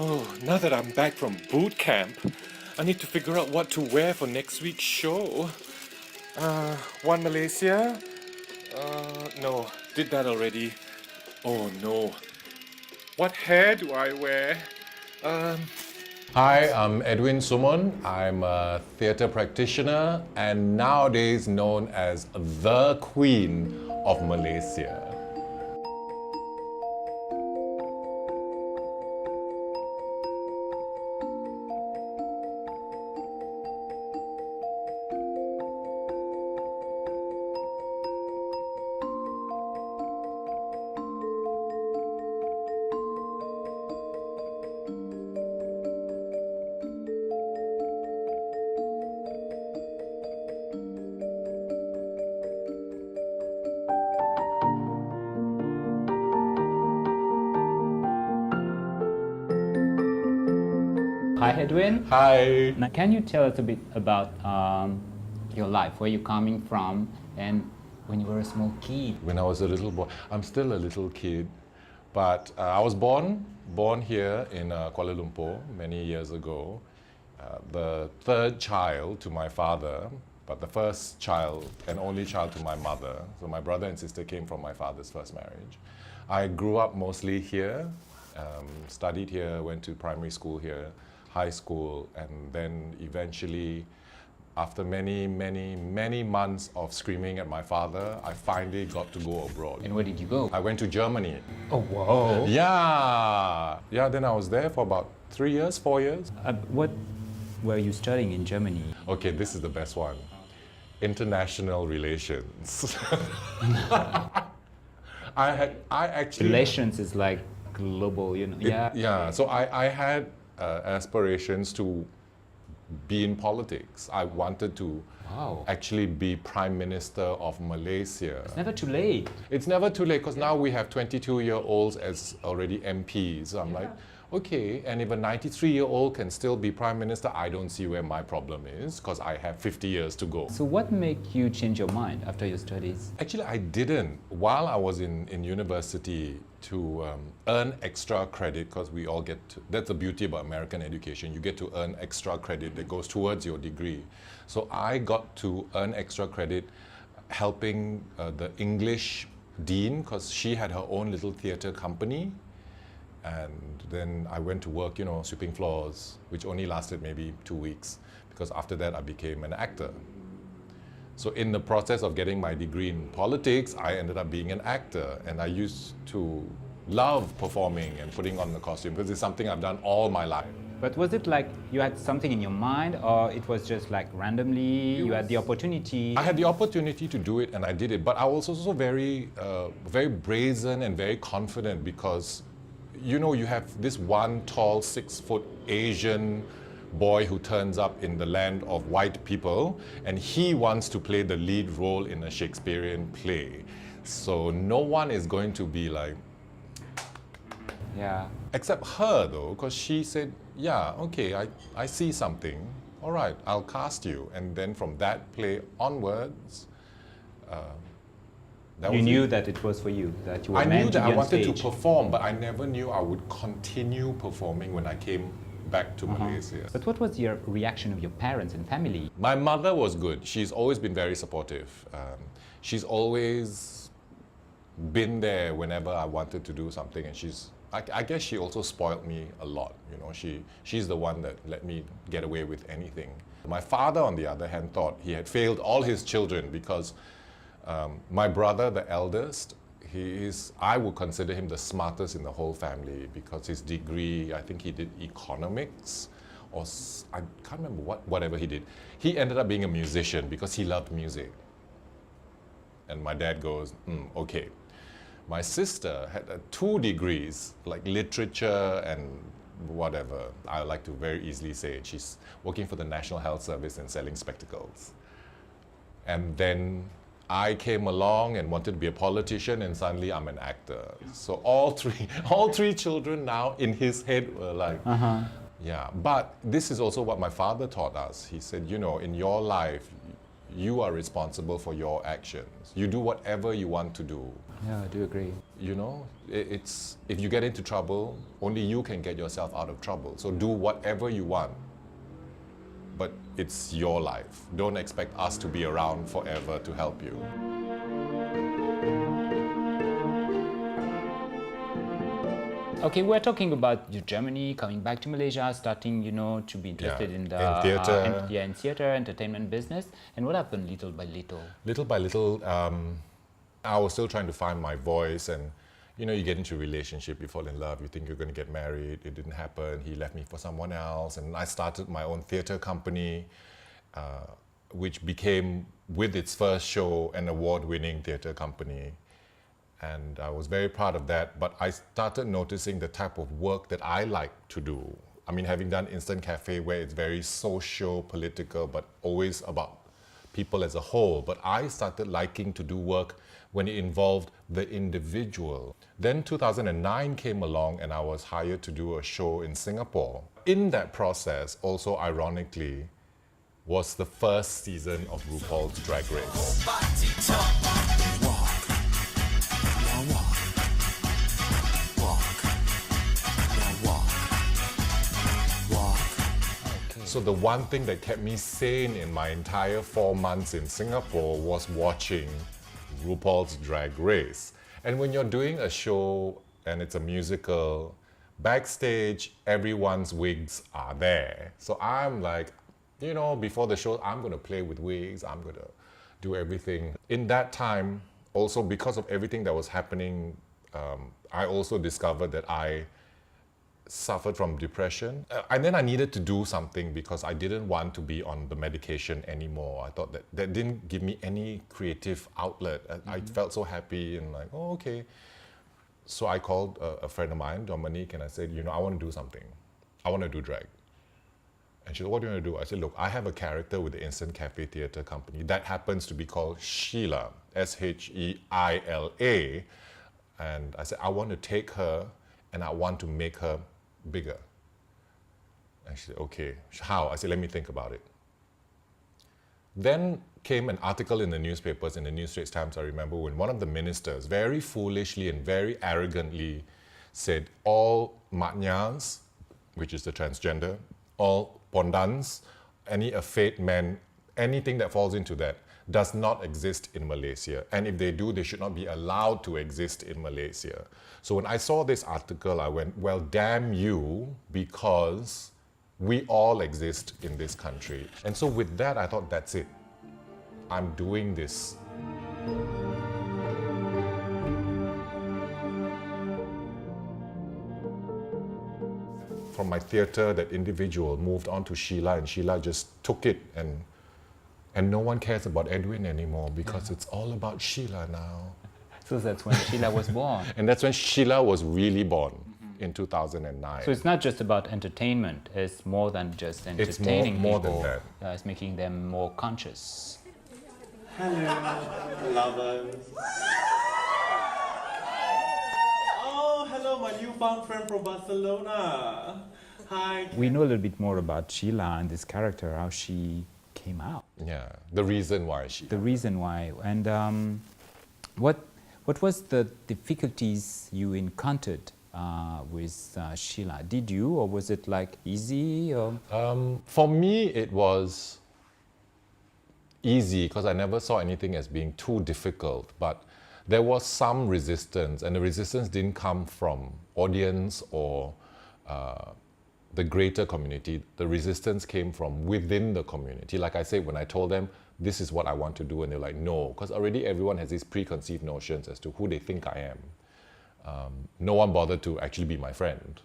Oh, now that I'm back from boot camp, I need to figure out what to wear for next week's show. One Malaysia? No, did that already. Oh no. What hair do I wear? Hi, I'm Edwin Sumun. I'm a theatre practitioner and nowadays known as the Queen of Malaysia. Hi, Edwin. Hi. Now, can you tell us a bit about your life, where you're coming from, and when you were a small kid? When I was a little boy, I'm still a little kid, but I was born here in Kuala Lumpur many years ago. The third child to my father, but the first child and only child to my mother. So my brother and sister came from my father's first marriage. I grew up mostly here, studied here, went to primary school here, high school, and then eventually, after many months of screaming at my father, I finally got to go abroad. And where did you go? I went to Germany. Oh, whoa. Yeah, then I was there for about 3 years, 4 years. What were you studying in Germany? Okay, this is the best one. International relations. I actually... Relations is like global, you know. Yeah, so I had aspirations to be in politics. I wanted to actually be Prime Minister of Malaysia. It's never too late. It's never too late because now we have 22-year-olds as already MPs. So I'm like, okay, and if a 93-year-old can still be Prime Minister, I don't see where my problem is because I have 50 years to go. So what made you change your mind after your studies? Actually, I didn't. While I was in university, to earn extra credit, because we all get to, that's the beauty about American education, you get to earn extra credit that goes towards your degree. So I got to earn extra credit helping the English dean, because she had her own little theatre company. And then I went to work, you know, sweeping floors, which only lasted maybe 2 weeks, because after that I became an actor. So in the process of getting my degree in politics, I ended up being an actor, and I used to love performing and putting on the costume because it's something I've done all my life. But was it like you had something in your mind, or it was just like randomly you had the opportunity? I had the opportunity to do it and I did it, but I was also very brazen and very confident because, you know, you have this one tall 6-foot Asian boy who turns up in the land of white people and he wants to play the lead role in a Shakespearean play. So no one is going to be like, yeah. Except her though, because she said, yeah, okay, I see something. All right, I'll cast you. And then from that play onwards, you knew that it was for you, that you were I meant knew to that be I on wanted stage. to perform, but I never knew I would continue performing when I came back to Malaysia. But what was your reaction of your parents and family? My mother was good. She's always been very supportive. She's always been there whenever I wanted to do something, and I guess she also spoiled me a lot. You know, she's the one that let me get away with anything. My father, on the other hand, thought he had failed all his children because my brother, the eldest, I would consider him the smartest in the whole family because his degree, I think he did economics, or I can't remember whatever he did. He ended up being a musician because he loved music. And my dad goes, okay. My sister had 2 degrees, like literature and whatever. I like to very easily say it. She's working for the National Health Service and selling spectacles. And then I came along and wanted to be a politician, and suddenly I'm an actor. So all three children now in his head were like, yeah. But this is also what my father taught us. He said, you know, in your life, you are responsible for your actions. You do whatever you want to do. Yeah, I do agree. You know, it's if you get into trouble, only you can get yourself out of trouble. So do whatever you want, but it's your life. Don't expect us to be around forever to help you. Okay, we're talking about your Germany, coming back to Malaysia, starting, to be interested in the in theatre. in theater, entertainment business. And what happened little by little? Little by little, I was still trying to find my voice, and you get into a relationship, you fall in love, you think you're going to get married. It didn't happen. He left me for someone else, and I started my own theatre company, which became, with its first show, an award-winning theatre company. And I was very proud of that, but I started noticing the type of work that I like to do. I mean, having done Instant Cafe, where it's very social, political, but always about people as a whole. But I started liking to do work when it involved the individual. Then 2009 came along, and I was hired to do a show in Singapore. In that process, also ironically, was the first season of RuPaul's Drag Race. So the one thing that kept me sane in my entire 4 months in Singapore was watching RuPaul's Drag Race. And when you're doing a show and it's a musical, backstage, everyone's wigs are there. So I'm like, before the show, I'm going to play with wigs, I'm going to do everything. In that time, also because of everything that was happening, I also discovered that I suffered from depression. And then I needed to do something because I didn't want to be on the medication anymore. I thought that didn't give me any creative outlet. I felt so happy and like, oh, okay. So I called a friend of mine, Dominique, and I said, I want to do something. I want to do drag. And she said, what do you want to do? I said, look, I have a character with the Instant Cafe Theatre Company that happens to be called Shelah, Sheila. And I said, I want to take her and I want to make her bigger. And she said, okay, how? I said, let me think about it. Then came an article in the newspapers, in the New Straits Times, I remember, when one of the ministers very foolishly and very arrogantly said all matnyas, which is the transgender, all pondans, any effete men, anything that falls into that, does not exist in Malaysia. And if they do, they should not be allowed to exist in Malaysia. So when I saw this article, I went, well, damn you, because we all exist in this country. And so with that, I thought, that's it. I'm doing this. From my theatre, that individual moved on to Shelah, and Shelah just took it, and no one cares about Edwin anymore because it's all about Shelah now. So that's when Shelah was born. And that's when Shelah was really born, in 2009. So it's not just about entertainment, it's more than just entertaining It's more people. than that. It's making them more conscious. Hello, lovers. Oh, hello, my newfound friend from Barcelona. Hi. We know a little bit more about Shelah and this character, how she came out. Yeah, the reason why The reason why. And what was the difficulties you encountered with Shelah? Did you, or was it like easy? Or? For me, it was easy because I never saw anything as being too difficult, but there was some resistance, and the resistance didn't come from audience or the greater community. The resistance came from within the community. Like I said, when I told them, this is what I want to do, and they're like, no, because already everyone has these preconceived notions as to who they think I am. No one bothered to actually be my friend.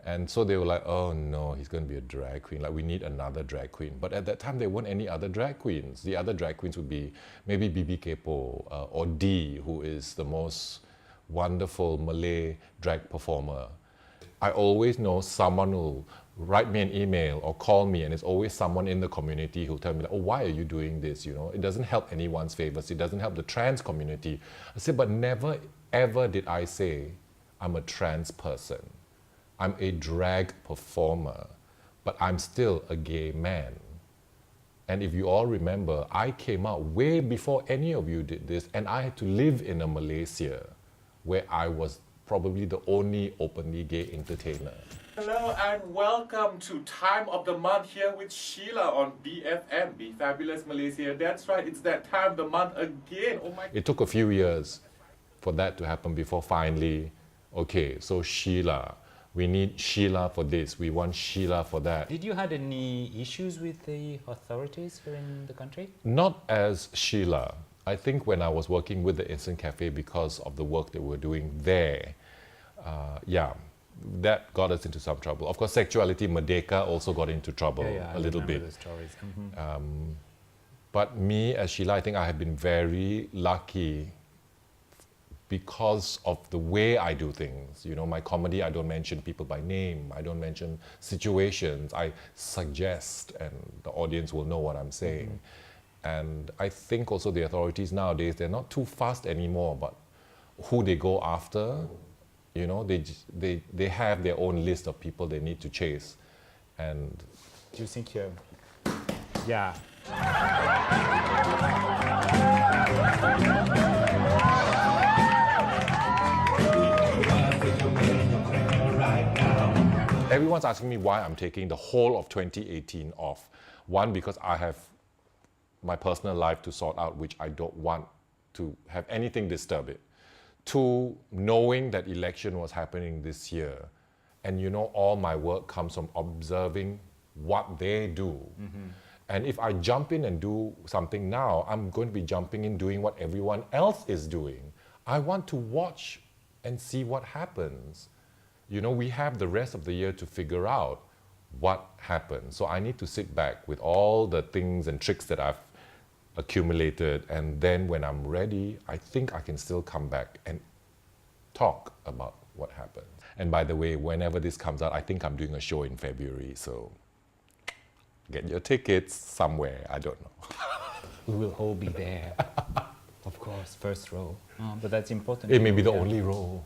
And so they were like, oh no, he's going to be a drag queen. Like, we need another drag queen. But at that time, there weren't any other drag queens. The other drag queens would be maybe Bibi Kepo or Dee, who is the most wonderful Malay drag performer. I always know someone will write me an email or call me, and it's always someone in the community who'll tell me, like, oh, why are you doing this? It doesn't help anyone's favors. It doesn't help the trans community. I said, but never, ever did I say I'm a trans person. I'm a drag performer, but I'm still a gay man. And if you all remember, I came out way before any of you did this, and I had to live in a Malaysia where I was probably the only openly gay entertainer. Hello and welcome to Time of the Month here with Shelah on BFM, Be Fabulous Malaysia. That's right, it's that time of the month again. Oh my. It took a few years for that to happen before finally, okay, so Shelah, we need Shelah for this, we want Shelah for that. Did you had any issues with the authorities here in the country? Not as Shelah. I think when I was working with the Instant Cafe because of the work that we're doing there, yeah, that got us into some trouble. Of course, Sexuality Merdeka also got into trouble a little bit. The stories. But me as Shelah, I think I have been very lucky because of the way I do things. You know, my comedy, I don't mention people by name. I don't mention situations. I suggest, and the audience will know what I'm saying. And I think also the authorities nowadays, they're not too fast anymore about who they go after. You know, they have their own list of people they need to chase. And Do you think you're... Yeah. everyone's asking me why I'm taking the whole of 2018 off. One, because I have my personal life to sort out, which I don't want to have anything disturb it. Two, knowing that election was happening this year, and you know all my work comes from observing what they do. Mm-hmm. And if I jump in and do something now, I'm going to be jumping in doing what everyone else is doing. I want to watch and see what happens. You know, we have the rest of the year to figure out what happens. So I need to sit back with all the things and tricks that I've accumulated, and then when I'm ready, I think I can still come back and talk about what happened. And by the way, whenever this comes out, I think I'm doing a show in February, so get your tickets somewhere, I don't know. We will all be there. Of course, first row. But that's important. It may be the only role.